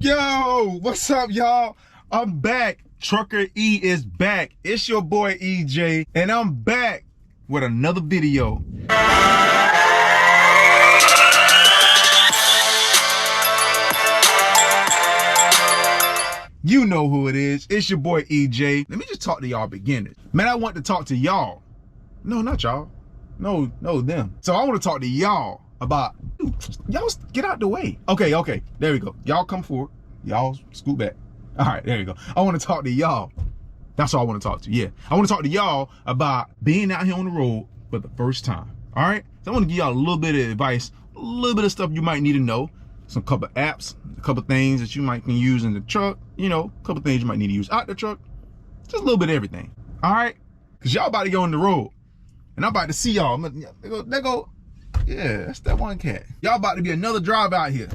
Yo, what's up, y'all? I'm back. Trucker E is back. It's your boy EJ, and I'm back with another video. You know who it is. It's your boy EJ. Let me just talk to y'all beginners. Man, I want to talk to y'all. No, not y'all. No, them. So I want to talk to y'all about, y'all get out the way. Okay, there we go. Y'all come forward. Y'all scoot back. All right, there you go. I want to talk to y'all. That's all I want to talk to. Yeah, I want to talk to y'all about being out here on the road for the first time. All right, so I want to give y'all a little bit of advice, a little bit of stuff you might need to know, some couple apps, a couple things that you might can use in the truck, you know, a couple things you might need to use out the truck, just a little bit of everything. All right, because y'all about to go on the road, and I'm about to see y'all. They go, yeah, that's that one cat. Y'all about to be another driver out here.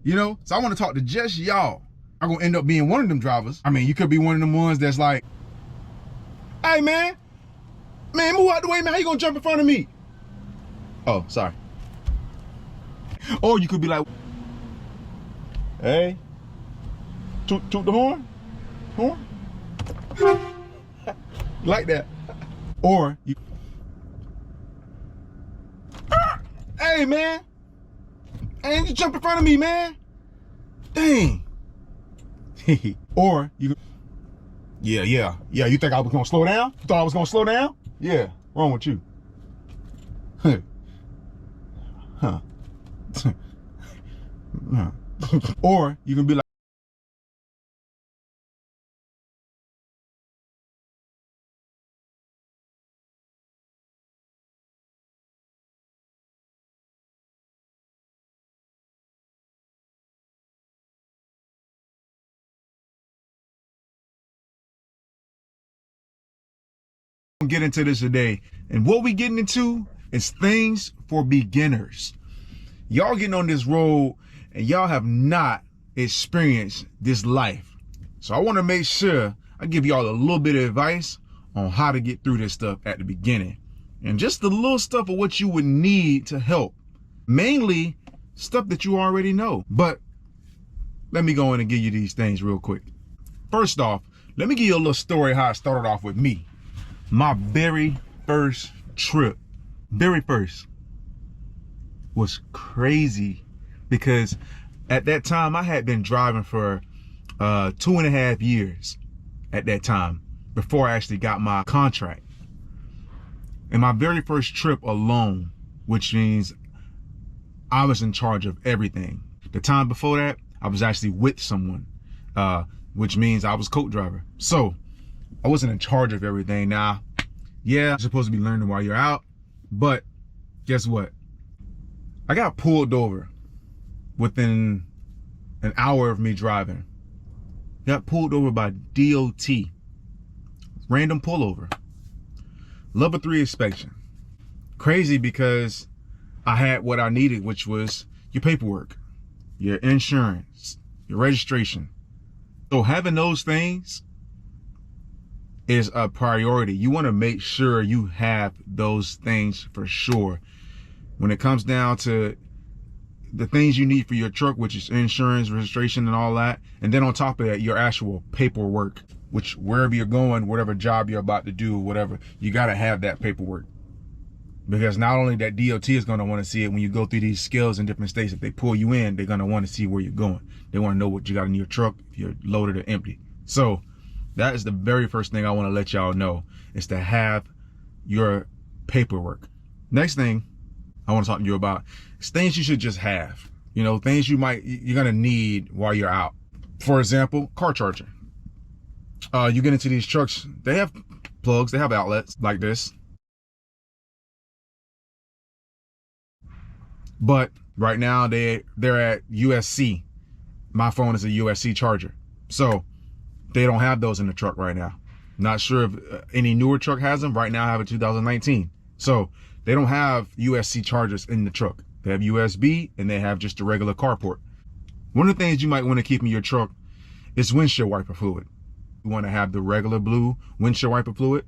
You know, so I want to talk to just y'all. I'm gonna end up being one of them drivers. I mean, you could be one of them ones that's like, hey man, move out the way, man. How you gonna jump in front of me? Oh, sorry. Or you could be like, hey, toot the horn. Like that. Or you, hey man, ain't you jump in front of me, man? Dang. Or you, yeah, you think I was gonna slow down? You thought I was gonna slow down? Yeah, wrong with you. Huh. Or you can be like, get into this today, and what we getting into is things for beginners. Y'all getting on this road and y'all have not experienced this life, so I want to make sure I give y'all a little bit of advice on how to get through this stuff at the beginning, and just the little stuff of what you would need to help, mainly stuff that you already know. But let me go in and give you these things real quick. First off, let me give you a little story how it started off with me. My very first trip, was crazy, because at that time I had been driving for 2.5 years at that time before I actually got my contract. And my very first trip alone, which means I was in charge of everything. The time before that, I was actually with someone, which means I was co-driver. So I wasn't in charge of everything. Now, yeah, you're supposed to be learning while you're out, but guess what? I got pulled over within an hour of me driving. Got pulled over by DOT. Random pullover. Level 3 inspection. Crazy, because I had what I needed, which was your paperwork, your insurance, your registration. So having those things is a priority. You want to make sure you have those things for sure. When it comes down to the things you need for your truck, which is insurance, registration, and all that, and then on top of that, your actual paperwork, which wherever you're going, whatever job you're about to do, whatever, you got to have that paperwork. Because not only that DOT is going to want to see it when you go through these skills in different states, if they pull you in, they're going to want to see where you're going. They want to know what you got in your truck, if you're loaded or empty. So that is the very first thing I want to let y'all know, is to have your paperwork. Next thing I want to talk to you about is things you should just have. You know, things you're going to need while you're out. For example, car charger. You get into these trucks, they have plugs, they have outlets like this. But right now they're at USC. My phone is a USC charger. So they don't have those in the truck right now. Not sure if any newer truck has them. Right now I have a 2019. So they don't have USC chargers in the truck. They have USB, and they have just a regular car port. One of the things you might want to keep in your truck is windshield wiper fluid. You want to have the regular blue windshield wiper fluid,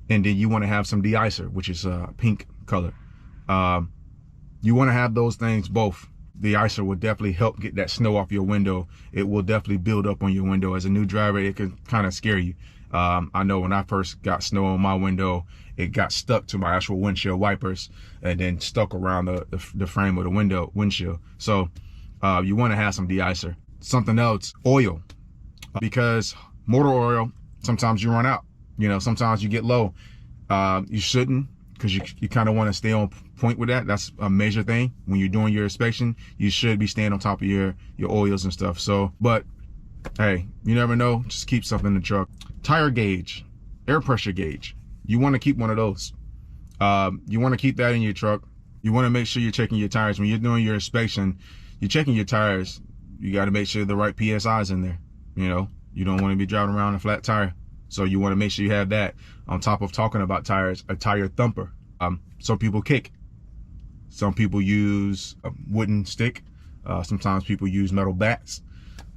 and then you want to have some de-icer, which is pink color. You want to have those things both. de-icer will definitely help get that snow off your window. It will definitely build up on your window. As a new driver, it can kind of scare you. I know when I first got snow on my window, it got stuck to my actual windshield wipers and then stuck around the frame of the windshield. So you want to have some de-icer. Something else, oil, because motor oil, sometimes you run out. You know, sometimes you get low. You shouldn't, because you kind of want to stay on point with that. That's a major thing. When you're doing your inspection, you should be staying on top of your oils and stuff. So, but hey, you never know. Just keep something in the truck. Tire gauge, air pressure gauge. You want to keep one of those. You want to keep that in your truck. You want to make sure you're checking your tires. When you're doing your inspection, you're checking your tires. You got to make sure the right PSI is in there. You know, you don't want to be driving around a flat tire. So you want to make sure you have that. On top of talking about tires, a tire thumper. Some people kick. Some people use a wooden stick. Sometimes people use metal bats.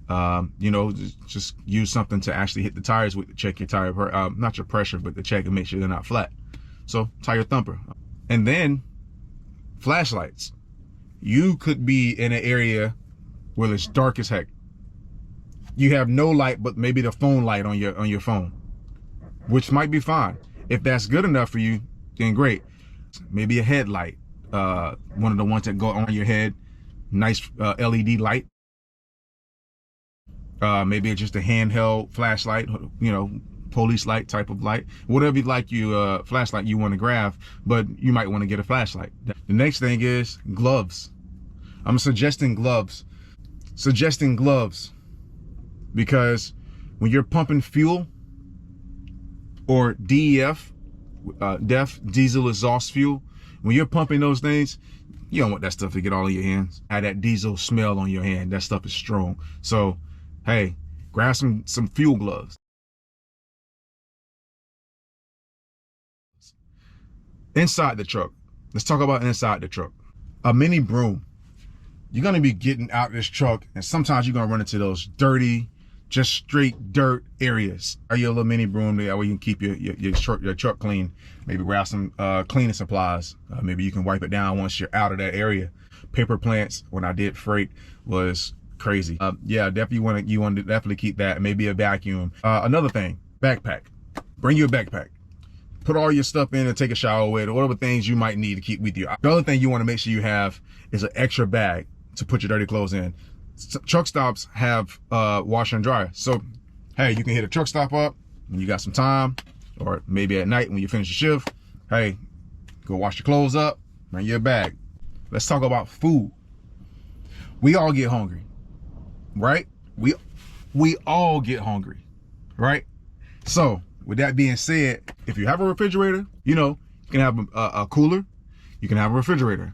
You know, just use something to actually hit the tires with to check your tire, not your pressure, but to check and make sure they're not flat. So tire thumper. And then flashlights. You could be in an area where it's dark as heck. You have no light, but maybe the phone light on your phone, which might be fine. If that's good enough for you, then great. Maybe a headlight, one of the ones that go on your head, nice LED light. Maybe it's just a handheld flashlight, you know, police light type of light, whatever you like, flashlight you want to grab, but you might want to get a flashlight. The next thing is gloves. I'm suggesting gloves. Because when you're pumping fuel, or DEF, diesel exhaust fuel, when you're pumping those things, you don't want that stuff to get all in your hands. Have that diesel smell on your hand. That stuff is strong. So, hey, grab some fuel gloves. Inside the truck. Let's talk about inside the truck. A mini broom. You're going to be getting out this truck, and sometimes you're going to run into those dirty, just straight dirt areas. Are your little mini broom there where you can keep your truck clean? Maybe grab some cleaning supplies. Maybe you can wipe it down once you're out of that area. Paper plants, when I did freight, was crazy. Yeah, definitely you want to definitely keep that. Maybe a vacuum. Another thing, backpack. Bring your backpack. Put all your stuff in and take a shower with, or whatever things you might need to keep with you. The other thing you want to make sure you have is an extra bag to put your dirty clothes in. Truck stops have washer and dryer. So, hey, you can hit a truck stop up when you got some time, or maybe at night when you finish your shift. Hey, go wash your clothes up, bring your bag. Let's talk about food. We all get hungry, right? We all get hungry, right? So, with that being said, if you have a refrigerator, you know, you can have a cooler, you can have a refrigerator.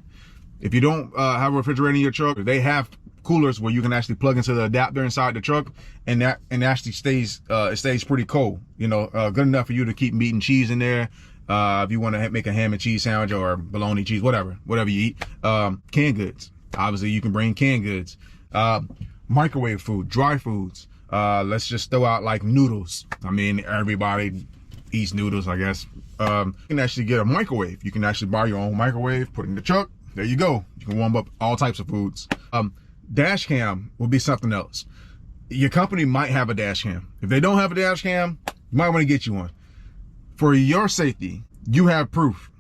If you don't have a refrigerator in your truck, they have coolers where you can actually plug into the adapter inside the truck, and that actually stays it stays pretty cold. You know, good enough for you to keep meat and cheese in there. If you want to make a ham and cheese sandwich or bologna cheese, whatever you eat. Canned goods. Obviously, you can bring canned goods. Microwave food, dry foods. Let's just throw out like noodles. I mean, everybody eats noodles, I guess. You can actually get a microwave. You can actually buy your own microwave, put it in the truck. There you go. You can warm up all types of foods. Dash cam will be something else. Your company might have a dash cam. If they don't have a dash cam, you might want to get you one. For your safety, you have proof.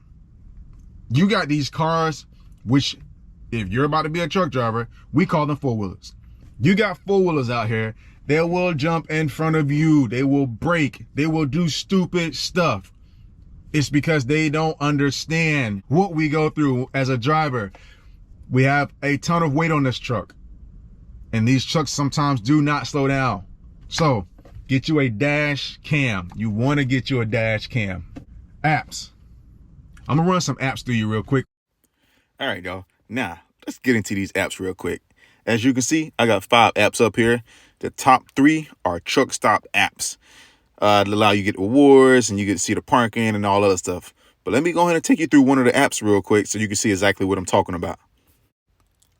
You got these cars, which if you're about to be a truck driver, we call them four-wheelers. You got four-wheelers out here. They will jump in front of you. They will brake. They will do stupid stuff. It's because they don't understand what we go through as a driver. We have a ton of weight on this truck, and these trucks sometimes do not slow down. So get you a dash cam. You want to get you a dash cam. Apps. I'm gonna run some apps through you real quick. All right, y'all. Now let's get into these apps real quick. As you can see, I got 5 apps up here. The top 3 are truck stop apps. That allow you to get rewards and you get to see the parking and all other stuff. But let me go ahead and take you through one of the apps real quick so you can see exactly what I'm talking about.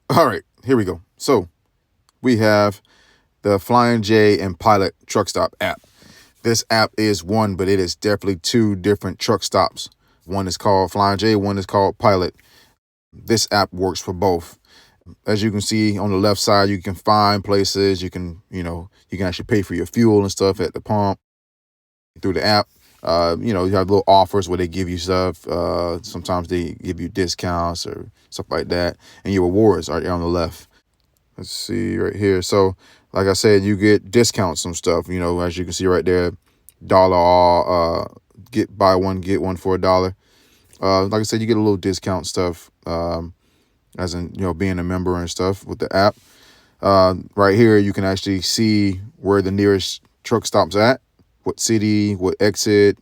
All right, here we go. So we have the Flying J and Pilot truck stop app. This app is one, but it is definitely 2 different truck stops. One is called Flying J, one is called Pilot. This app works for both. As you can see on the left side, you can find places. You can, you can actually pay for your fuel and stuff at the pump through the app. You have little offers where they give you stuff. Sometimes they give you discounts or stuff like that. And your rewards are there on the left. Let's see right here. So, like I said, you get discounts on stuff. As you can see right there, dollar all. Buy one get one for $1. Like I said, you get a little discount stuff. As in, being a member and stuff with the app. Right here, you can actually see where the nearest truck stop's at, what city, what exit,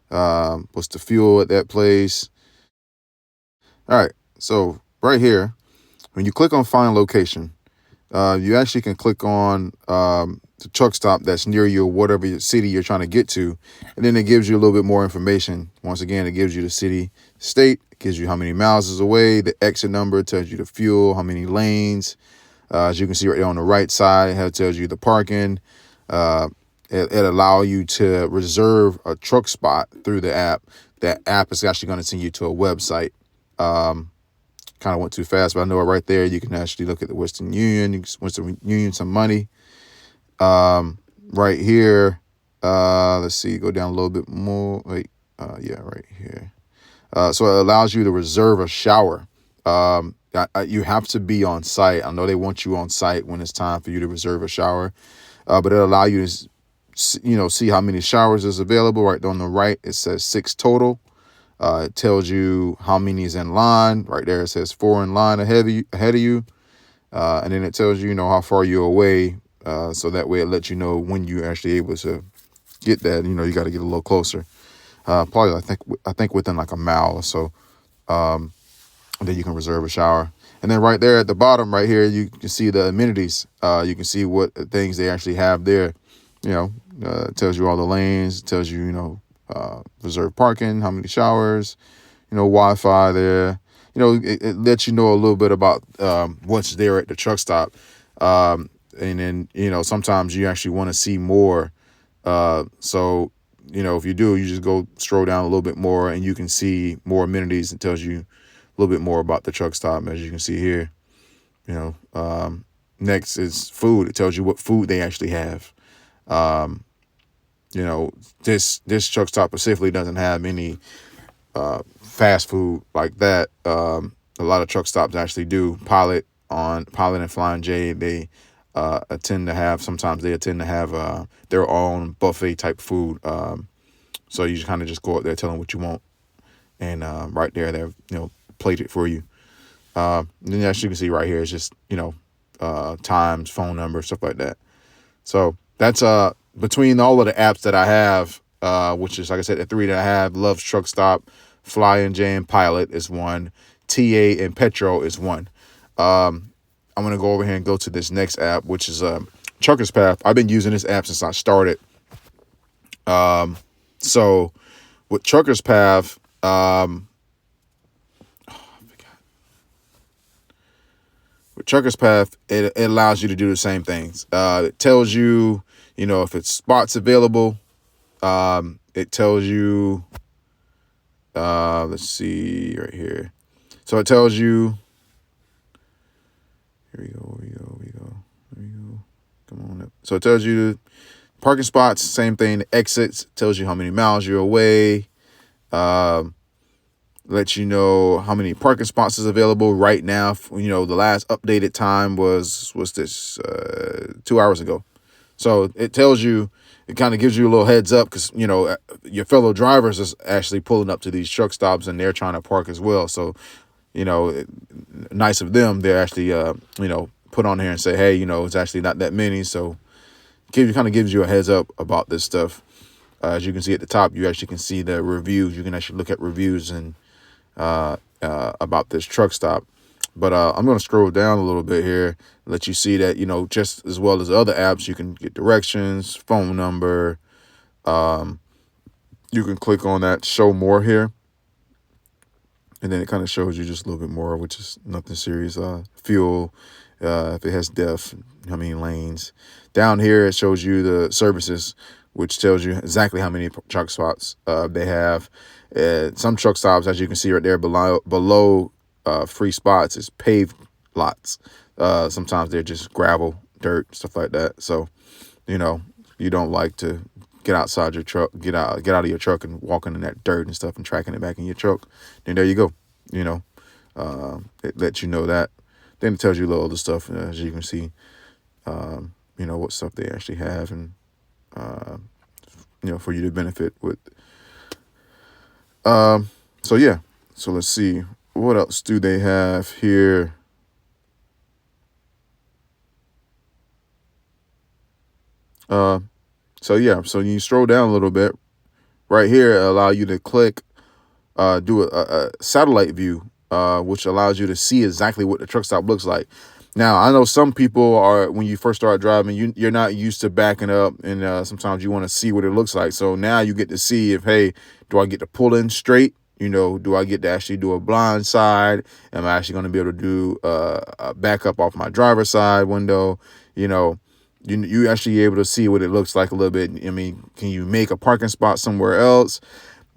what's the fuel at that place. All right, so right here, when you click on find location, you actually can click on the truck stop that's near you, whatever city you're trying to get to, and then it gives you a little bit more information. Once again, it gives you the city, state, it gives you how many miles is away, the exit number tells you the fuel, how many lanes. As you can see right there on the right side, it tells you the parking. It allows you to reserve a truck spot through the app. That app is actually going to send you to a website. Kind of went too fast, but I know right there you can actually look at the Western Union. Western Union some money. Right here, let's see, go down a little bit more. Wait, yeah, right here. So it allows you to reserve a shower. You have to be on site. I know they want you on site when it's time for you to reserve a shower, but it'll allow you to, see how many showers is available. Right on the right, it says 6 total. It tells you how many is in line. Right there, it says 4 in line ahead of you. And then it tells you, how far you're away. So that way it lets you know when you're actually able to get that. You got to get a little closer. Probably, I think within like a mile or so. Then you can reserve a shower. And then right there at the bottom right here, you can see the amenities. You can see what things they actually have there. It tells you all the lanes. It tells you, reserve parking, how many showers, Wi-Fi there. It lets you know a little bit about what's there at the truck stop. And then, sometimes you actually want to see more. So, if you do, you just go scroll down a little bit more and you can see more amenities. It tells you a little bit more about the truck stop, as you can see here. Next is food. It tells you what food they actually have. This truck stop specifically doesn't have any fast food like that. A lot of truck stops actually do. Pilot and Flying J, they tend to have their own buffet type food. So you kind of just go up there, tell them what you want, and right there they're plate it for you. Then as you can see right here, it's just times, phone number, stuff like that. So that's between all of the apps that I have, which is, like I said, the 3 that I have: Love's Truck Stop, Flying J, and Pilot is one. TA and Petro is one. I'm gonna go over here and go to this next app, which is Truckers Path. I've been using this app since I started. So with Truckers Path, with Truckers Path, it allows you to do the same things. It tells you, if it's spots available. It tells you, let's see right here. So it tells you, here we go. Come on up. So it tells you parking spots, same thing. The exits tells you how many miles you're away. Let you know how many parking spots is available right now. The last updated time was 2 hours ago. So it tells you, it kind of gives you a little heads up because, your fellow drivers is actually pulling up to these truck stops and they're trying to park as well. So, nice of them. They're actually, put on here and say, hey, it's actually not that many. So kind of gives you a heads up about this stuff. As you can see at the top, you actually can see the reviews. You can actually look at reviews and about this truck stop. But I'm going to scroll down a little bit here, let you see that, just as well as other apps, you can get directions, phone number. You can click on that show more here. And then it kind of shows you just a little bit more, which is nothing serious. Fuel, if it has depth, how many lanes. Down here, it shows you the services, which tells you exactly how many truck stops they have. Some truck stops, as you can see right there below free spots, is paved lots. Sometimes they're just gravel, dirt, stuff like that. So, you know, you don't like to get outside your truck, get out of your truck and walking in that dirt and stuff and tracking it back in your truck. Then there you go. You know, it lets you know that. Then it tells you a little other stuff, as you can see, you know, what stuff they actually have, and, you know, for you to benefit with. So yeah, so let's see, what else do they have here? So yeah, so you scroll down a little bit. Right here, it allow you to click, do a satellite view, which allows you to see exactly what the truck stop looks like. Now, I know some people are, when you first start driving, you're not used to backing up, and sometimes you want to see what it looks like. So now you get to see if, hey, do I get to pull in straight? You know, do I get to actually do a blind side? Am I actually going to be able to do a backup off my driver's side window? You know, you actually able to see what it looks like a little bit. I mean, can you make a parking spot somewhere else?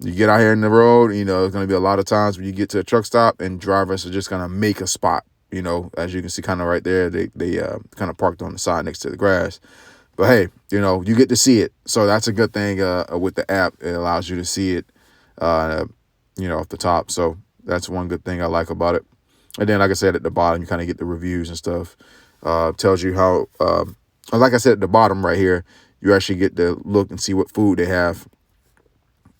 You get out here in the road, you know, there's going to be a lot of times when you get to a truck stop and drivers are just going to make a spot. You know, as you can see kind of right there, they kind of parked on the side next to the grass. But hey, you know, you get to see it. So that's a good thing with the app. It allows you to see it, you know, off the top. So that's one good thing I like about it. And then, like I said, at the bottom, you kind of get the reviews and stuff. Tells you how, like I said, at the bottom right here, you actually get to look and see what food they have.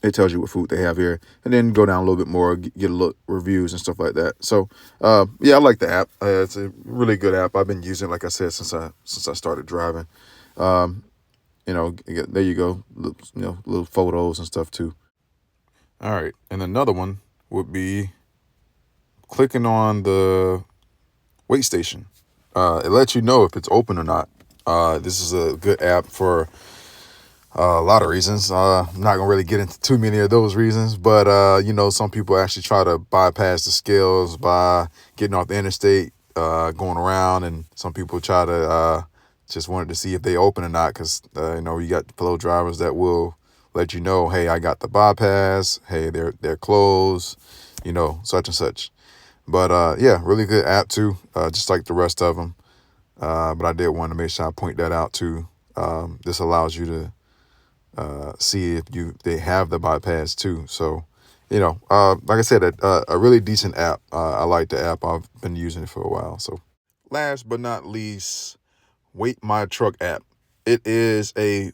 It tells you what food they have here, and then go down a little bit more, get a look, reviews and stuff like that. So, yeah, I like the app. It's a really good app. I've been using it, like I said, since I started driving. You know, there you go. You know, little photos and stuff too. All right, and another one would be clicking on the wait station. It lets you know if it's open or not. This is a good app for a lot of reasons. I'm not gonna really get into too many of those reasons, but you know, some people actually try to bypass the scales by getting off the interstate, going around, and some people try to just wanted to see if they open or not, because you know, you got fellow drivers that will let you know, hey, I got the bypass, hey, they're closed, you know, such and such. But yeah, really good app too, just like the rest of them. But I did want to make sure I point that out too. This allows you to see if they have the bypass too. So, you know, like I said, a really decent app. I like the app. I've been using it for a while. So, last but not least, Weight My Truck app. It is a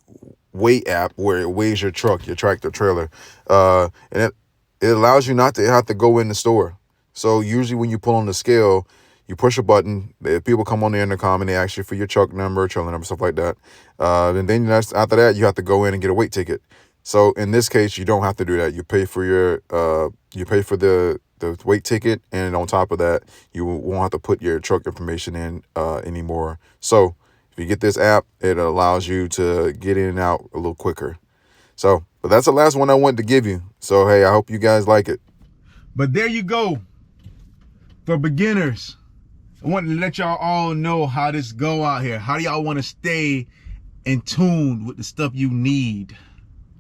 weight app where it weighs your truck, your tractor trailer, and it allows you not to have to go in the store. So usually when you pull on the scale, you push a button, people come on the intercom and they ask you for your truck number, trailer number, stuff like that. And then after that, you have to go in and get a weight ticket. So in this case, you don't have to do that. You pay for the weight ticket, and on top of that, you won't have to put your truck information in anymore. So if you get this app, it allows you to get in and out a little quicker. So, but that's the last one I wanted to give you. So hey, I hope you guys like it. But there you go. For beginners, I want to let y'all all know how this go out here. How do y'all want to stay in tune with the stuff you need?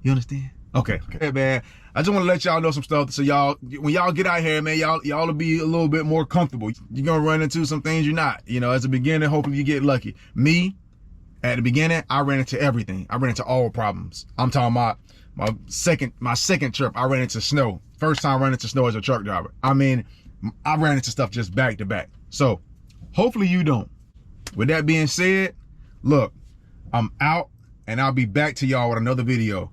You understand? Okay, man. I just want to let y'all know some stuff, so y'all, when y'all get out here, man, y'all will be a little bit more comfortable. You're gonna run into some things you're not. You know, as a beginner, hopefully you get lucky. Me, at the beginning, I ran into everything. I ran into all problems. I'm talking about my second trip, I ran into snow. First time I ran into snow as a truck driver. I mean, I ran into stuff just back to back. So hopefully you don't. With that being said, look, I'm out, and I'll be back to y'all with another video.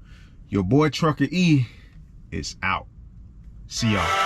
Your boy Trucker E is out. See y'all.